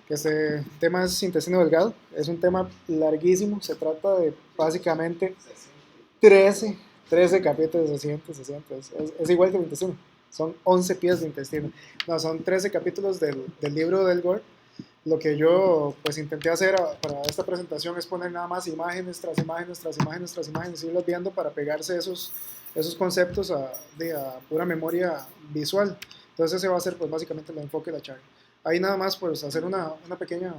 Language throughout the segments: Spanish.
que este tema es intestino delgado. Es un tema larguísimo, se trata de básicamente 13, 13 capítulos, se siente. Es igual que el intestino, son 11 pies de intestino. No, son 13 capítulos del libro del Gore. Lo que yo pues intenté hacer para esta presentación es poner nada más imágenes tras imágenes, tras imágenes, tras imágenes, irlos viendo para pegarse esos conceptos a pura memoria visual. Entonces ese va a ser pues básicamente el enfoque de la charla. Ahí nada más pues hacer una pequeña,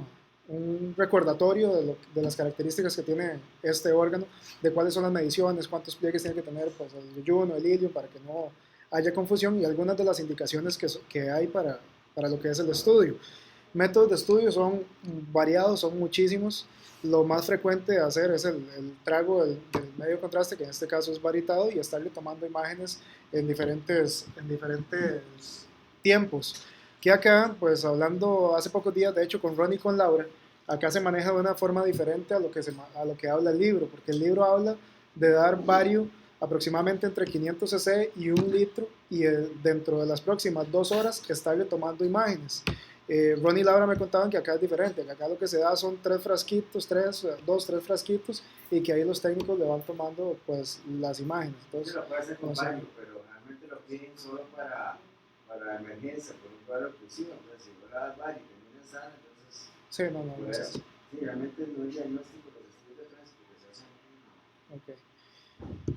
un recordatorio de las características que tiene este órgano, de cuáles son las mediciones, cuántos pliegues tiene que tener pues, el yeyuno, el ilium, para que no haya confusión y algunas de las indicaciones que hay para lo que es el estudio. Métodos de estudio son variados, son muchísimos. Lo más frecuente de hacer es el trago del medio contraste, que en este caso es varitado, y estarle tomando imágenes en diferentes tiempos. Que acá, pues hablando hace pocos días, de hecho, con Ronnie y con Laura, acá se maneja de una forma diferente a lo que habla el libro, porque el libro habla de dar vario aproximadamente entre 500 cc y 1 litro, y dentro de las próximas 2 horas estarle tomando imágenes. Ronnie y Laura me contaban que acá es diferente, que acá lo que se da son 3 frasquitos, tres frasquitos, y que ahí los técnicos le van tomando pues las imágenes. Sí, Entonces, lo puede hacer no con sé. baño, pero realmente lo piden solo para emergencia, por un cuadro oclusivo. Entonces, si vos le das baño y termina sana, entonces, Sí, no pues, sé. sí, realmente no es diagnóstico los estudios de Francia, porque se hacen Okay.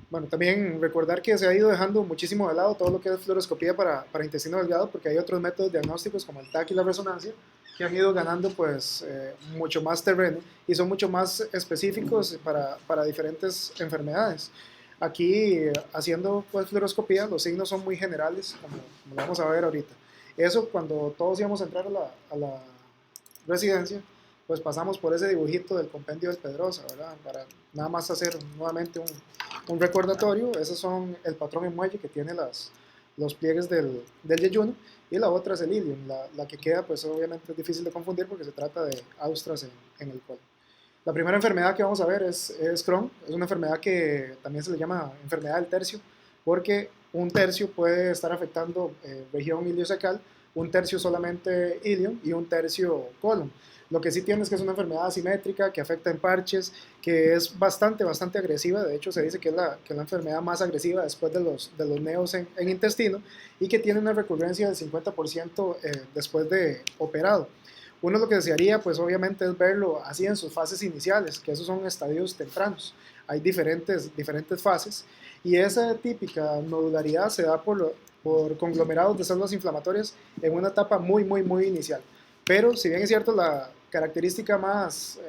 Bueno, también recordar que se ha ido dejando muchísimo de lado todo lo que es fluoroscopía para intestino delgado, porque hay otros métodos diagnósticos como el TAC y la resonancia que han ido ganando pues mucho más terreno y son mucho más específicos para diferentes enfermedades. Aquí haciendo pues fluoroscopía los signos son muy generales, como lo vamos a ver ahorita. Eso cuando todos íbamos a entrar a la residencia, pues pasamos por ese dibujito del compendio del Pedrosa, ¿verdad? Para nada más hacer nuevamente un recordatorio. Esos son el patrón en muelle que tiene los pliegues del yeyuno, y la otra es el ilium. La que queda, pues obviamente es difícil de confundir porque se trata de austras en el colon. La primera enfermedad que vamos a ver es Crohn. Es una enfermedad que también se le llama enfermedad del tercio, porque un tercio puede estar afectando región iliocecal, un tercio solamente ilium y un tercio colon. Lo que sí tiene es que es una enfermedad asimétrica que afecta en parches, que es bastante, bastante agresiva. De hecho, se dice que es la enfermedad más agresiva después de los neos en intestino, y que tiene una recurrencia del 50% después de operado. Uno lo que desearía, pues obviamente, es verlo así en sus fases iniciales, que esos son estadios tempranos. Hay diferentes fases, y esa típica nodularidad se da por conglomerados de células inflamatorias en una etapa muy, muy, muy inicial. Pero si bien es cierto, la característica más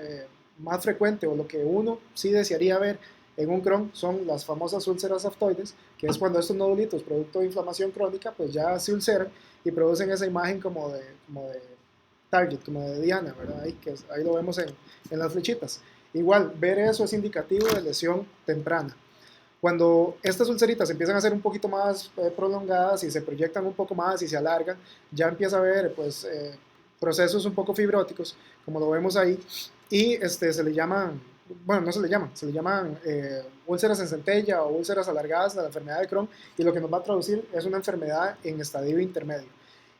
frecuente, o lo que uno sí desearía ver en un Crohn, son las famosas úlceras aftoides, que es cuando estos nodulitos, producto de inflamación crónica, pues ya se ulceran y producen esa imagen como de target, como de Diana, ¿verdad? Ahí lo vemos en las flechitas. Igual, ver eso es indicativo de lesión temprana. Cuando estas ulceritas empiezan a ser un poquito más prolongadas y se proyectan un poco más y se alargan, ya empieza a haber pues, procesos un poco fibróticos, como lo vemos ahí, y se le llaman, bueno, no se le llaman úlceras en centella o úlceras alargadas de la enfermedad de Crohn, y lo que nos va a traducir es una enfermedad en estadio intermedio.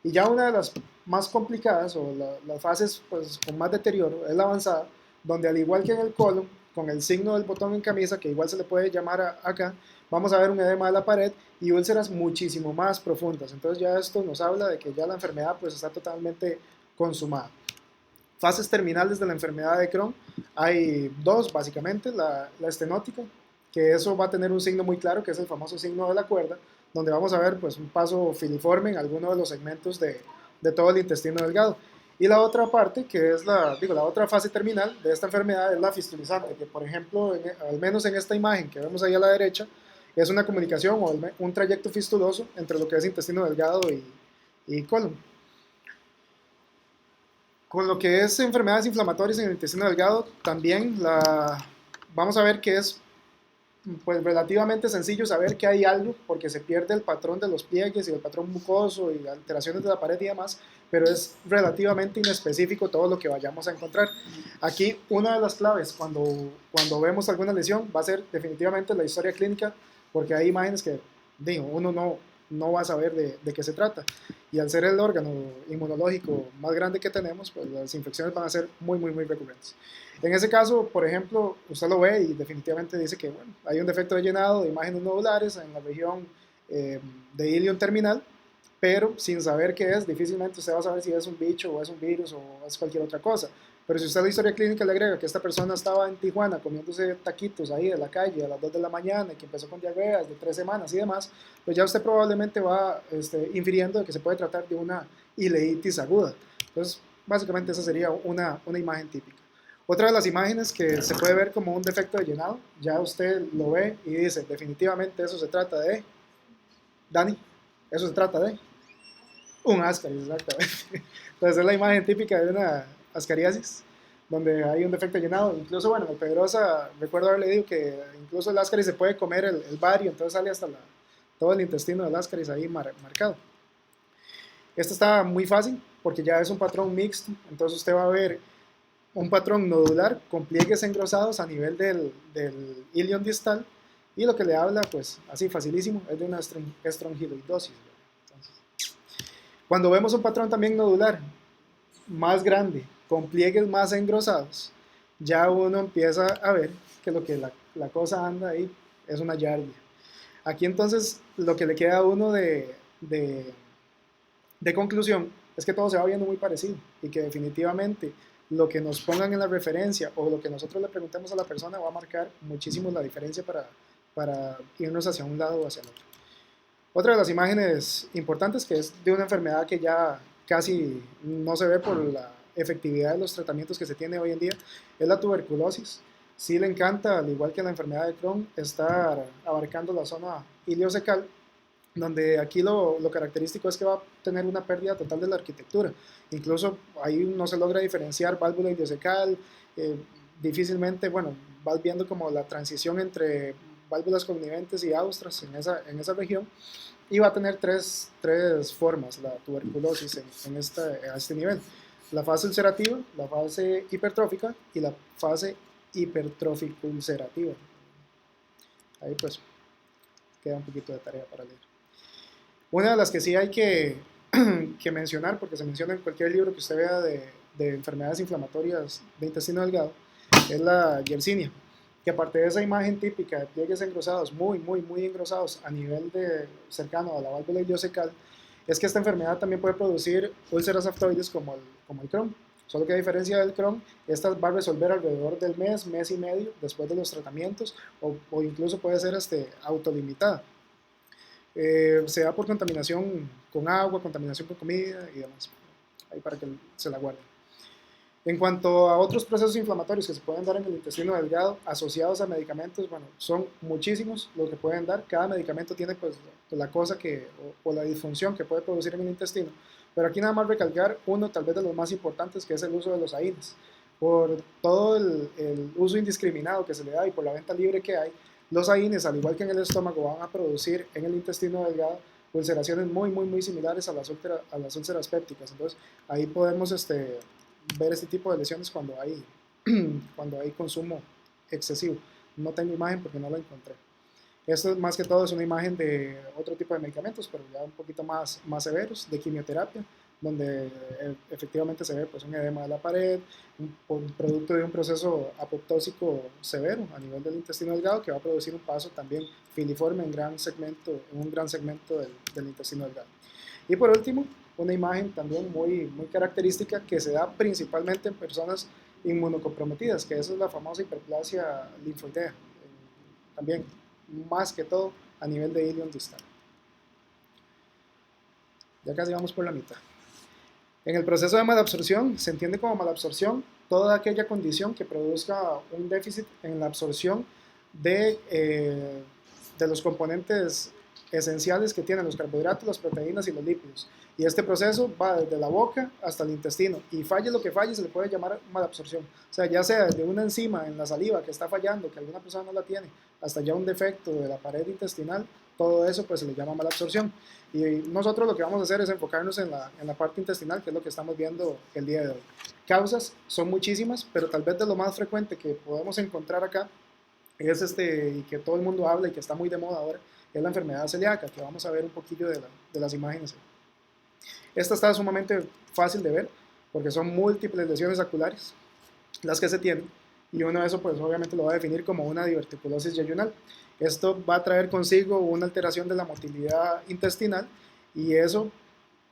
Y ya una de las más complicadas, o las fases pues, con más deterioro, es la avanzada, donde al igual que en el colon, con el signo del botón en camisa, que igual se le puede llamar acá, vamos a ver un edema de la pared y úlceras muchísimo más profundas. Entonces ya esto nos habla de que ya la enfermedad pues está totalmente consumada. Fases terminales de la enfermedad de Crohn, hay dos básicamente, la estenótica, que eso va a tener un signo muy claro, que es el famoso signo de la cuerda, donde vamos a ver pues un paso filiforme en alguno de los segmentos de todo el intestino delgado. Y la otra parte, que es la otra fase terminal de esta enfermedad, es la fistulizante, que por ejemplo, al menos en esta imagen que vemos ahí a la derecha, es una comunicación o un trayecto fistuloso entre lo que es intestino delgado y colon. Con lo que es enfermedades inflamatorias en el intestino delgado, también vamos a ver que es pues relativamente sencillo saber que hay algo, porque se pierde el patrón de los pliegues y el patrón mucoso y alteraciones de la pared y demás, pero es relativamente inespecífico todo lo que vayamos a encontrar. Aquí una de las claves cuando vemos alguna lesión va a ser definitivamente la historia clínica, porque hay imágenes que digo, uno no va a saber de qué se trata. Y al ser el órgano inmunológico más grande que tenemos, pues las infecciones van a ser muy, muy, muy recurrentes. En ese caso, por ejemplo, usted lo ve y definitivamente dice que bueno, hay un defecto de llenado de imágenes nodulares en la región de ilion terminal, pero sin saber qué es, difícilmente usted va a saber si es un bicho o es un virus o es cualquier otra cosa. Pero si usted a la historia clínica le agrega que esta persona estaba en Tijuana comiéndose taquitos ahí de la calle a las 2 de la mañana y que empezó con diarreas de 3 semanas y demás, pues ya usted probablemente va infiriendo de que se puede tratar de una ileitis aguda. Entonces, básicamente esa sería una imagen típica. Otra de las imágenes que se puede ver como un defecto de llenado, ya usted lo ve y dice, definitivamente eso se trata de, Dani, eso se trata de un ascaris, exactamente. Entonces es la imagen típica de una ascariasis, donde hay un defecto de llenado. Incluso, bueno, en el Pedrosa, recuerdo haberle dicho que incluso el ascaris se puede comer el bario, entonces sale hasta todo el intestino del ascaris ahí marcado. Esto está muy fácil porque ya es un patrón mixto, entonces usted va a ver un patrón nodular con pliegues engrosados a nivel del ilion distal y lo que le habla, pues así facilísimo, es de una estrongiloidosis. Entonces, cuando vemos un patrón también nodular más grande, con pliegues más engrosados, ya uno empieza a ver que lo que la cosa anda ahí es una yardia. Aquí entonces lo que le queda a uno de conclusión es que todo se va viendo muy parecido y que definitivamente lo que nos pongan en la referencia o lo que nosotros le preguntemos a la persona va a marcar muchísimo la diferencia para irnos hacia un lado o hacia el otro. Otra de las imágenes importantes que es de una enfermedad que ya casi no se ve por la efectividad de los tratamientos que se tiene hoy en día es la tuberculosis. Sí le encanta, al igual que la enfermedad de Crohn, estar abarcando la zona iliocecal, donde aquí lo característico es que va a tener una pérdida total de la arquitectura. Incluso ahí no se logra diferenciar válvula iliocecal, eh, difícilmente, bueno, vas viendo como la transición entre válvulas conniventes y austras en esa región, y va a tener tres formas la tuberculosis a este nivel. La fase ulcerativa, la fase hipertrófica y la fase hipertrófico ulcerativa. Ahí pues queda un poquito de tarea para leer. Una de las que sí hay que mencionar, porque se menciona en cualquier libro que usted vea de enfermedades inflamatorias de intestino delgado, es la Yersinia, que aparte de esa imagen típica de pliegues engrosados, muy, muy, muy engrosados a nivel cercano a la válvula iliocecal, es que esta enfermedad también puede producir úlceras aftoides como el Crohn. Solo que a diferencia del Crohn, esta va a resolver alrededor del mes y medio después de los tratamientos, o incluso puede ser autolimitada. Se da por contaminación con agua, contaminación con comida y demás. Ahí para que se la guarden. En cuanto a otros procesos inflamatorios que se pueden dar en el intestino delgado asociados a medicamentos, bueno, son muchísimos los que pueden dar. Cada medicamento tiene pues la cosa o la disfunción que puede producir en el intestino. Pero aquí nada más recalcar uno tal vez de los más importantes, que es el uso de los AINES. Por todo el uso indiscriminado que se le da y por la venta libre que hay, los AINES, al igual que en el estómago, van a producir en el intestino delgado ulceraciones muy, muy, muy similares a las úlceras pépticas. Entonces, ahí podemos ver este tipo de lesiones cuando hay consumo excesivo. No tengo imagen porque no la encontré. Esto más que todo es una imagen de otro tipo de medicamentos, pero ya un poquito más severos, de quimioterapia, donde efectivamente se ve pues, un edema de la pared, un producto de un proceso apoptósico severo a nivel del intestino delgado que va a producir un paso también filiforme en un gran segmento del intestino delgado. Y por último, una imagen también muy, muy característica que se da principalmente en personas inmunocomprometidas, que esa es la famosa hiperplasia linfoidea, también más que todo a nivel de ilion distal. Ya casi vamos por la mitad. En el proceso de malabsorción se entiende como malabsorción toda aquella condición que produzca un déficit en la absorción de los componentes esenciales que tienen los carbohidratos, las proteínas y los lípidos. Y este proceso va desde la boca hasta el intestino. Y falle lo que falle, se le puede llamar malabsorción. O sea, ya sea desde una enzima en la saliva que está fallando, que alguna persona no la tiene, hasta ya un defecto de la pared intestinal, todo eso pues se le llama malabsorción. Y nosotros lo que vamos a hacer es enfocarnos en la parte intestinal, que es lo que estamos viendo el día de hoy. Causas son muchísimas, pero tal vez de lo más frecuente que podemos encontrar acá es y que todo el mundo habla y que está muy de moda ahora, es la enfermedad celíaca, que vamos a ver un poquillo de las imágenes. Esta está sumamente fácil de ver porque son múltiples lesiones oculares las que se tienen, y uno de eso pues obviamente lo va a definir como una diverticulosis yeyunal. Esto va a traer consigo una alteración de la motilidad intestinal, y eso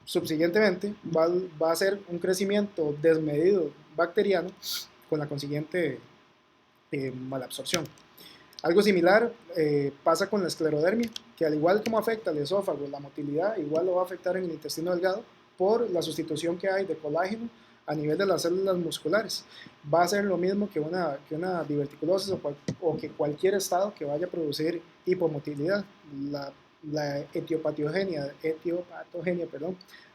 subsiguientemente va a ser un crecimiento desmedido bacteriano con la consiguiente malabsorción. Algo similar pasa con la esclerodermia, que al igual como afecta al esófago, la motilidad, igual lo va a afectar en el intestino delgado por la sustitución que hay de colágeno a nivel de las células musculares. Va a ser lo mismo que una diverticulosis o que cualquier estado que vaya a producir hipomotilidad. La etiopatogenia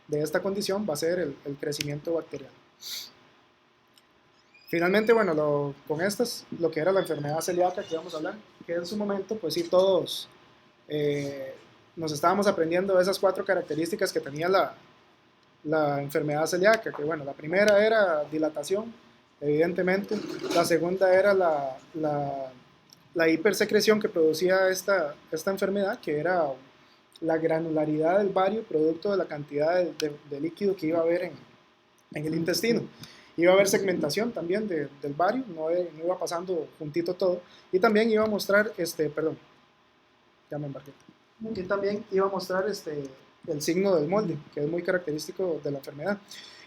de esta condición va a ser el crecimiento bacteriano. Finalmente, bueno, con estas, lo que era la enfermedad celíaca que vamos a hablar, que en su momento, pues sí, todos nos estábamos aprendiendo esas 4 características que tenía la enfermedad celíaca, que bueno, la primera era dilatación, evidentemente, la segunda era la hipersecreción que producía esta enfermedad, que era la granularidad del bario, producto de la cantidad de líquido que iba a haber en el intestino. Iba a haber segmentación también del bario, no iba pasando juntito todo, y también iba a mostrar, perdón, ya me embarqué, y también iba a mostrar el signo del molde, que es muy característico de la enfermedad.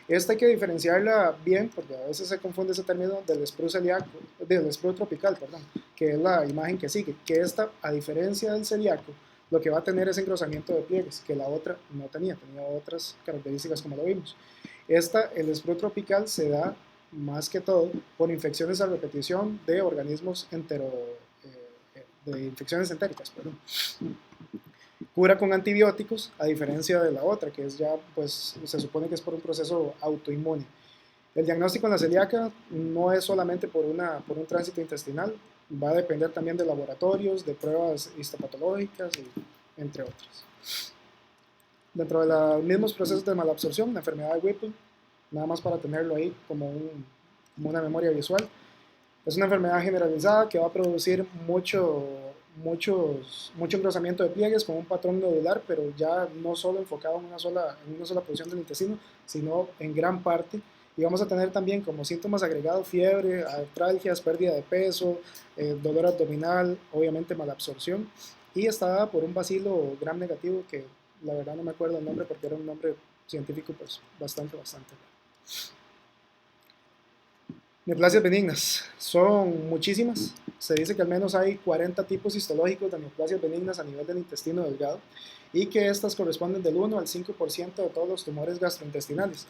Esta hay que diferenciarla bien, porque a veces se confunde ese término del sprue celíaco, del sprue tropical, perdón, que es la imagen que sigue, que esta, a diferencia del celíaco, lo que va a tener es engrosamiento de pliegues, que la otra no tenía otras características como lo vimos. El sprue tropical se da más que todo por infecciones a repetición de organismos de infecciones entéricas, perdón. Cura con antibióticos, a diferencia de la otra, que es ya, pues, se supone que es por un proceso autoinmune. El diagnóstico en la celíaca no es solamente por un tránsito intestinal, va a depender también de laboratorios, de pruebas histopatológicas, entre otras. Dentro de los mismos procesos de malabsorción, la enfermedad de Whipple, nada más para tenerlo ahí como una memoria visual, es una enfermedad generalizada que va a producir mucho engrosamiento de pliegues con un patrón nodular, pero ya no solo enfocado en una sola porción del intestino, sino en gran parte. Y vamos a tener también como síntomas agregados fiebre, artralgias, pérdida de peso, dolor abdominal, obviamente malabsorción. Y está dada por un bacilo gram negativo que la verdad no me acuerdo el nombre porque era un nombre científico pues bastante. Neoplasias benignas son muchísimas. Se dice que al menos hay 40 tipos histológicos de neoplasias benignas a nivel del intestino delgado, y que estas corresponden del 1 al 5% de todos los tumores gastrointestinales.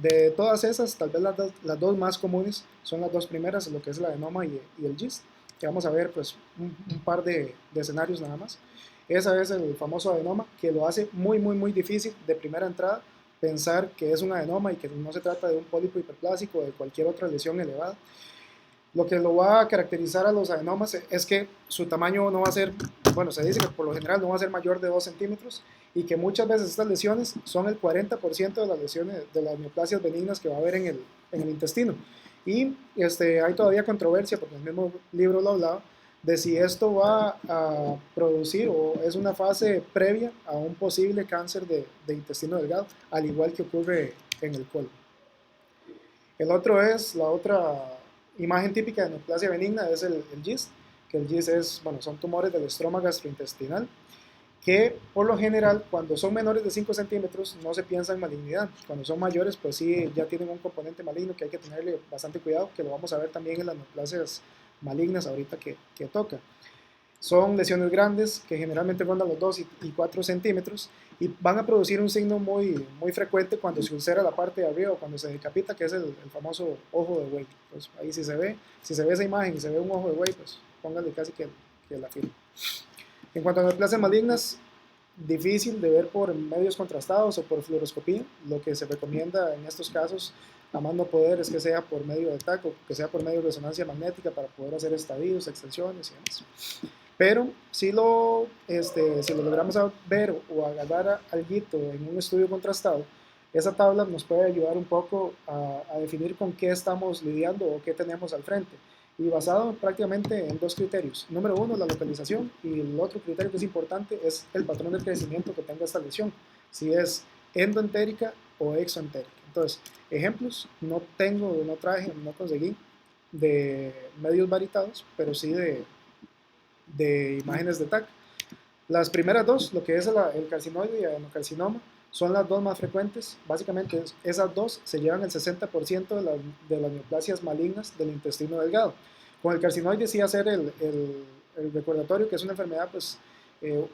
De todas esas, tal vez las dos más comunes son las dos primeras, lo que es el adenoma y el GIST, que vamos a ver pues un par de escenarios nada más. Esa es el famoso adenoma, que lo hace muy difícil de primera entrada pensar que es un adenoma y que no se trata de un pólipo hiperplásico o de cualquier otra lesión elevada. Lo que lo va a caracterizar a los adenomas es que su tamaño no va a ser, bueno, se dice que por lo general no va a ser mayor de 2 centímetros, y que muchas veces estas lesiones son el 40% de las lesiones, de las neoplasias benignas que va a haber en el intestino. Y hay todavía controversia, porque el mismo libro lo hablaba, de si esto va a producir o es una fase previa a un posible cáncer de intestino delgado, al igual que ocurre en el colon. La otra imagen típica de neoplasia benigna es el GIST, que el GIST son tumores del estroma gastrointestinal, que por lo general cuando son menores de 5 centímetros no se piensa en malignidad. Cuando son mayores pues sí ya tienen un componente maligno que hay que tenerle bastante cuidado, que lo vamos a ver también en las neoplasias malignas ahorita que toca. Son lesiones grandes que generalmente rondan los 2 y 4 centímetros, y van a producir un signo muy frecuente cuando se ulcera la parte de arriba o cuando se decapita, que es el famoso ojo de buey. Pues ahí si se ve esa imagen y se ve un ojo de buey, pues póngale casi que la firma. En cuanto a neoplasias malignas, difícil de ver por medios contrastados o por fluoroscopía. Lo que se recomienda en estos casos, a más no poder, es que sea por medio de TAC o que sea por medio de resonancia magnética para poder hacer estadios, extensiones y demás. Pero si lo logramos ver o agarrar algo en un estudio contrastado, esa tabla nos puede ayudar un poco a definir con qué estamos lidiando o qué tenemos al frente. y basado prácticamente en dos criterios. Número uno, la localización, y el otro criterio que es importante es el patrón de crecimiento que tenga esta lesión, si es endoentérica o exoentérica. Entonces, ejemplos, no tengo, no traje, no conseguí de medios varitados, pero sí de imágenes de TAC. Las primeras dos, lo que es el carcinoide y el adenocarcinoma, son las dos más frecuentes. Básicamente, esas dos se llevan el 60% de las neoplasias malignas del intestino delgado. Con el carcinoide sí hacer el recordatorio que es una enfermedad pues,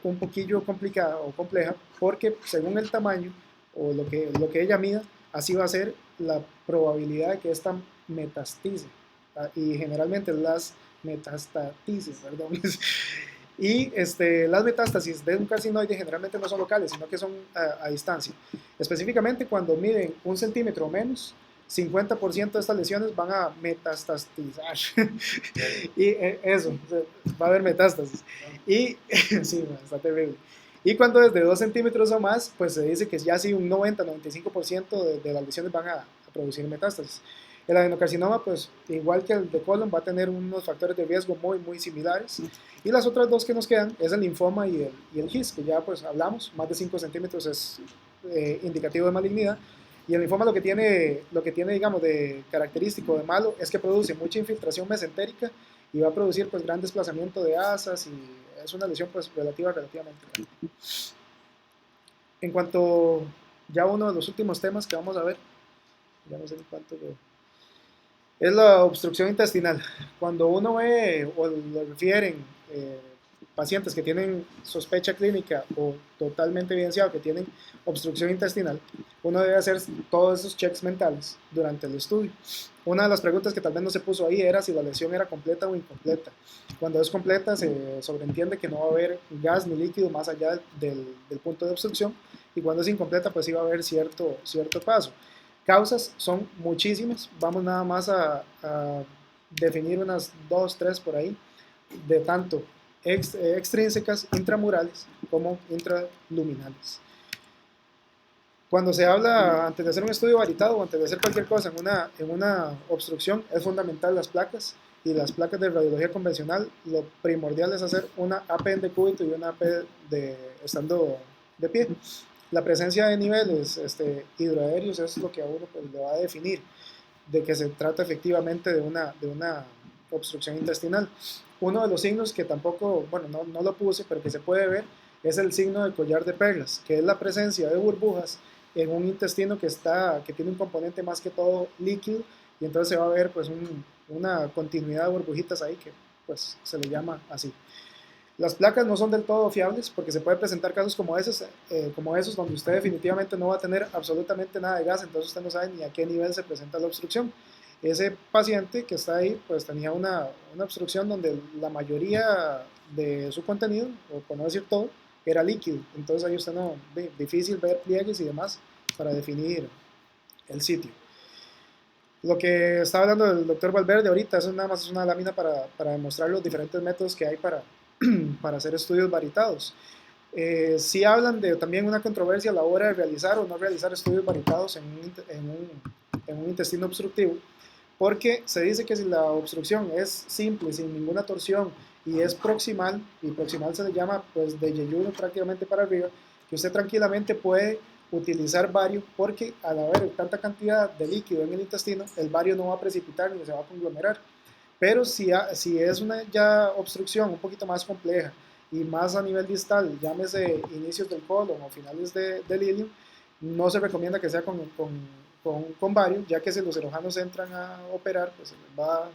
un poquillo complicada o compleja, porque según el tamaño o lo que ella mida, así va a ser la probabilidad de que esta metastice. Y generalmente las metastatices, perdón. Y las metástasis de un carcinoide generalmente no son locales, sino que son a distancia. Específicamente cuando miden 1 centímetro o menos, 50% de estas lesiones van a metastizar. Y eso, va a haber metástasis. Y sí, está terrible. Y cuando es de 2 centímetros o más, pues se dice que ya sí un 90-95% de las lesiones van a producir metástasis. El adenocarcinoma, pues igual que el de colon, va a tener unos factores de riesgo muy, muy similares. Y las otras dos que nos quedan es el linfoma y el GIST, que ya pues hablamos, más de 5 centímetros es indicativo de malignidad. Y el linfoma lo que tiene, digamos, de característico, de malo, es que produce mucha infiltración mesentérica y va a producir pues gran desplazamiento de asas y es una lesión pues relativamente grande. En cuanto ya uno de los últimos temas que vamos a ver, ya no sé en cuánto es la obstrucción intestinal. Cuando uno ve o le refieren pacientes que tienen sospecha clínica o totalmente evidenciado que tienen obstrucción intestinal, uno debe hacer todos esos checks mentales durante el estudio. Una de las preguntas que tal vez no se puso ahí era si la lesión era completa o incompleta. Cuando es completa se sobreentiende que no va a haber gas ni líquido más allá del punto de obstrucción, y cuando es incompleta pues sí va a haber cierto paso. Causas son muchísimas, vamos nada más a definir unas 2, 3 por ahí, de tanto extrínsecas, intramurales, como intraluminales. Cuando se habla, antes de hacer un estudio varitado o antes de hacer cualquier cosa en una obstrucción, es fundamental las placas, y las placas de radiología convencional, lo primordial es hacer una AP en decúbito y una AP estando de pie. La presencia de niveles hidroaéreos es lo que a uno pues, le va a definir de que se trata efectivamente de una obstrucción intestinal. Uno de los signos que tampoco, bueno, no lo puse, pero que se puede ver, es el signo del collar de perlas, que es la presencia de burbujas en un intestino que tiene un componente más que todo líquido, y entonces se va a ver pues una continuidad de burbujitas ahí que pues se le llama así. Las placas no son del todo fiables porque se puede presentar casos como esos donde usted definitivamente no va a tener absolutamente nada de gas, entonces usted no sabe ni a qué nivel se presenta la obstrucción. Ese paciente que está ahí pues tenía una obstrucción donde la mayoría de su contenido, o por no decir todo, era líquido, entonces ahí usted no, difícil ver pliegues y demás para definir el sitio. Lo que estaba hablando el doctor Valverde ahorita, eso nada más es una lámina para demostrar los diferentes métodos que hay para hacer estudios varitados. Sí hablan de también una controversia a la hora de realizar o no realizar estudios varitados en un intestino obstructivo, porque se dice que si la obstrucción es simple, sin ninguna torsión, y es proximal, y proximal se le llama pues de yeyuno prácticamente para arriba, que usted tranquilamente puede utilizar bario, porque al haber tanta cantidad de líquido en el intestino, el bario no va a precipitar ni se va a conglomerar. Pero si es una ya obstrucción un poquito más compleja y más a nivel distal, llámese inicios del colon o finales del ilium, no se recomienda que sea con bario, ya que si los cirujanos entran a operar, pues se les va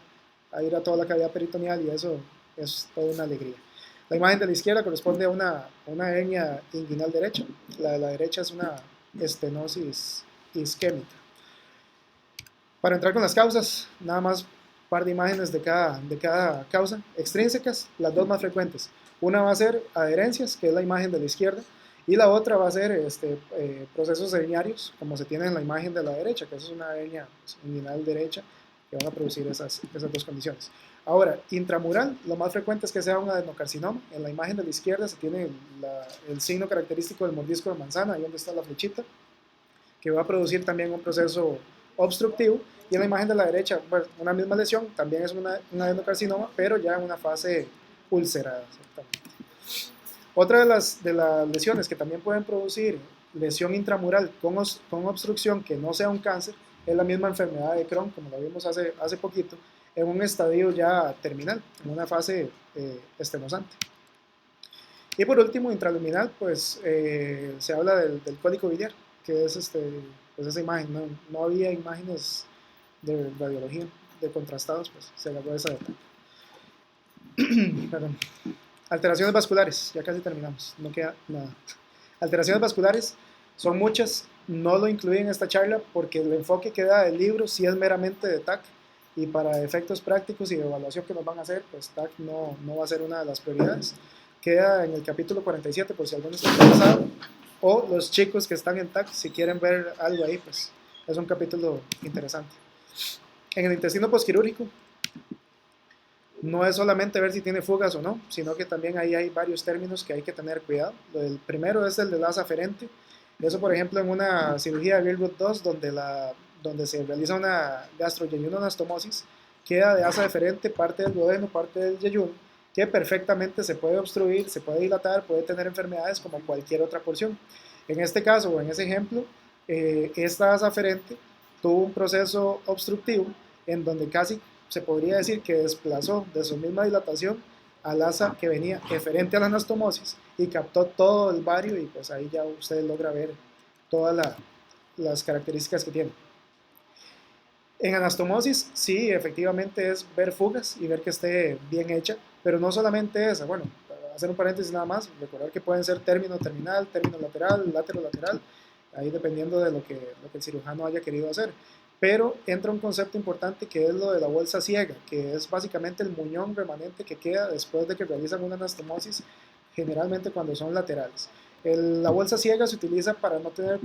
a ir a toda la cavidad peritoneal y eso es toda una alegría. La imagen de la izquierda corresponde a una hernia inguinal derecha, la de la derecha es una estenosis isquémica. Para entrar con las causas, nada más un par de imágenes de cada causa. Extrínsecas, las dos más frecuentes. Una va a ser adherencias, que es la imagen de la izquierda, y la otra va a ser procesos herniarios, como se tiene en la imagen de la derecha, que es una hernia inguinal derecha, que van a producir esas dos condiciones. Ahora, intramural, lo más frecuente es que sea un adenocarcinoma. En la imagen de la izquierda se tiene el signo característico del mordisco de manzana, ahí donde está la flechita, que va a producir también un proceso obstructivo, Y en la imagen de la derecha, bueno, una misma lesión, también es un adenocarcinoma, pero ya en una fase ulcerada. Exactamente. Otra de las lesiones que también pueden producir lesión intramural con obstrucción que no sea un cáncer es la misma enfermedad de Crohn, como lo vimos hace poquito, en un estadio ya terminal, en una fase estenosante. Y por último, intraluminal, pues se habla del cólico biliar, que es pues esa imagen. No había imágenes de radiología de contrastados, pues se agarró esa data. Perdón. Alteraciones vasculares, ya casi terminamos, no queda nada. Alteraciones vasculares son muchas, no lo incluí en esta charla porque el enfoque que da el libro sí es meramente de TAC y para efectos prácticos y de evaluación que nos van a hacer, pues TAC no va a ser una de las prioridades. Queda en el capítulo 47 por si alguno está interesado, o los chicos que están en TAC, si quieren ver algo ahí, pues es un capítulo interesante. En el intestino posquirúrgico, no es solamente ver si tiene fugas o no, sino que también ahí hay varios términos que hay que tener cuidado. El primero es el de asa aferente. Eso, por ejemplo, en una cirugía de Gilbert 2, donde se realiza una gastroyeyunoanastomosis, queda de asa deferente parte del duodeno, parte del yeyuno, que perfectamente se puede obstruir, se puede dilatar, puede tener enfermedades como cualquier otra porción. En este caso, o en ese ejemplo, esta asa aferente tuvo un proceso obstructivo en donde casi se podría decir que desplazó de su misma dilatación al asa que venía eferente a la anastomosis y captó todo el vario y pues ahí ya usted logra ver todas las características que tiene. En anastomosis sí, efectivamente es ver fugas y ver que esté bien hecha, pero no solamente esa. Bueno, para hacer un paréntesis nada más, recordar que pueden ser término terminal, término lateral, lateral, ahí dependiendo de lo que el cirujano haya querido hacer. Pero entra un concepto importante que es lo de la bolsa ciega, que es básicamente el muñón remanente que queda después de que realizan una anastomosis, generalmente cuando son laterales. La bolsa ciega se utiliza para no tener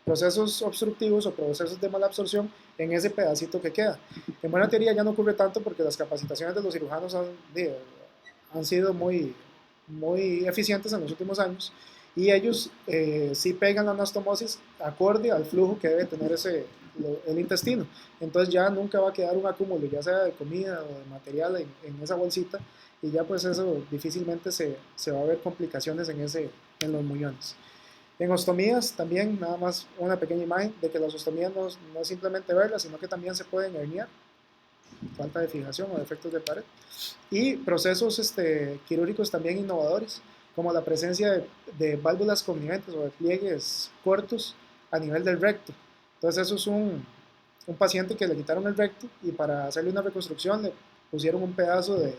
procesos obstructivos o procesos de mala absorción en ese pedacito que queda. En buena teoría ya no ocurre tanto porque las capacitaciones de los cirujanos han sido muy eficientes en los últimos años y ellos sí pegan la anastomosis acorde al flujo que debe tener el intestino. Entonces ya nunca va a quedar un acúmulo, ya sea de comida o de material en esa bolsita, y ya pues eso difícilmente se va a ver complicaciones en los muñones. En ostomías también, nada más una pequeña imagen de que las ostomías no es simplemente verlas, sino que también se pueden herniar, falta de fijación o defectos de pared. Y procesos quirúrgicos también innovadores, como la presencia de válvulas conniventes o de pliegues cortos a nivel del recto. Entonces eso es un paciente que le quitaron el recto y para hacerle una reconstrucción le pusieron un pedazo de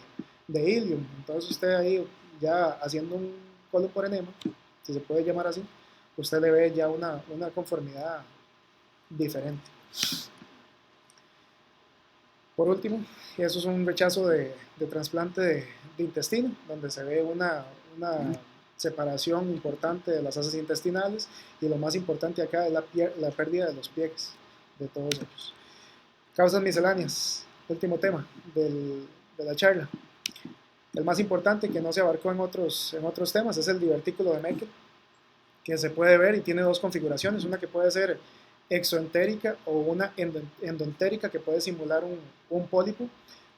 ilium. Entonces usted ahí ya haciendo un colon por enema, si se puede llamar así, usted le ve ya una conformidad diferente. Por último, eso es un rechazo de trasplante de intestino, donde se ve una separación importante de las asas intestinales y lo más importante acá es la pérdida de los pliegues de todos ellos. Causas misceláneas, último tema de la charla. El más importante que no se abarcó en otros temas es el divertículo de Meckel, que se puede ver y tiene dos configuraciones, una que puede ser exoentérica o una endoentérica que puede simular un pólipo.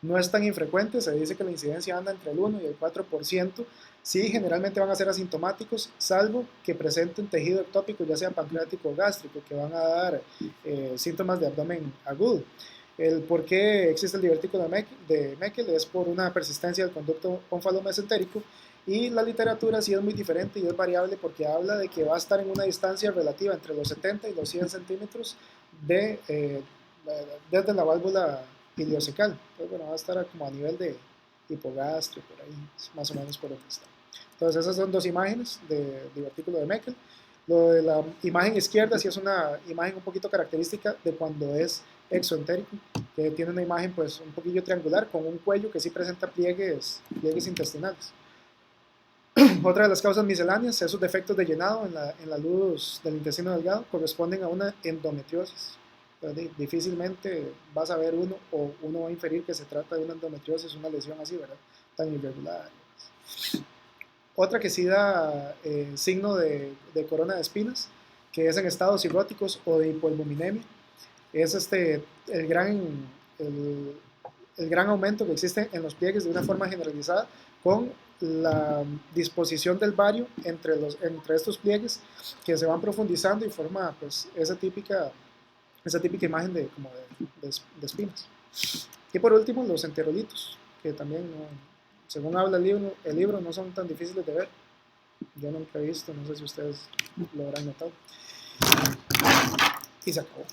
No es tan infrecuente, se dice que la incidencia anda entre el 1 y el 4%. Sí, generalmente van a ser asintomáticos, salvo que presenten tejido ectópico, ya sea pancreático o gástrico, que van a dar síntomas de abdomen agudo. El por qué existe el divertículo de Meckel es por una persistencia del conducto ónfalo-mesentérico, y la literatura sí es muy diferente y es variable porque habla de que va a estar en una distancia relativa entre los 70 y los 100 centímetros desde la válvula iliocecal. Entonces, bueno, va a estar como a nivel de hipogastrio, por ahí, más o menos por donde está. Entonces, esas son dos imágenes de divertículo de Meckel. Lo de la imagen izquierda sí es una imagen un poquito característica de cuando es exoentérico, que tiene una imagen pues un poquillo triangular con un cuello que sí presenta pliegues intestinales. Otra de las causas misceláneas, esos defectos de llenado en la luz del intestino delgado, corresponden a una endometriosis. Difícilmente vas a ver o uno va a inferir que se trata de una endometriosis, una lesión así, ¿verdad? Tan irregular. Otra que sí da signo de corona de espinas, que es en estados cirróticos o de hipoalbuminemia. es el, el gran aumento que existe en los pliegues de una forma generalizada con la disposición del bario entre estos pliegues que se van profundizando y forma pues esa típica imagen de, como de espinas. Y por último, los enterolitos, que también, según habla el libro, no son tan difíciles de ver. Yo nunca he visto, no sé si ustedes lo habrán notado. Y se acabó.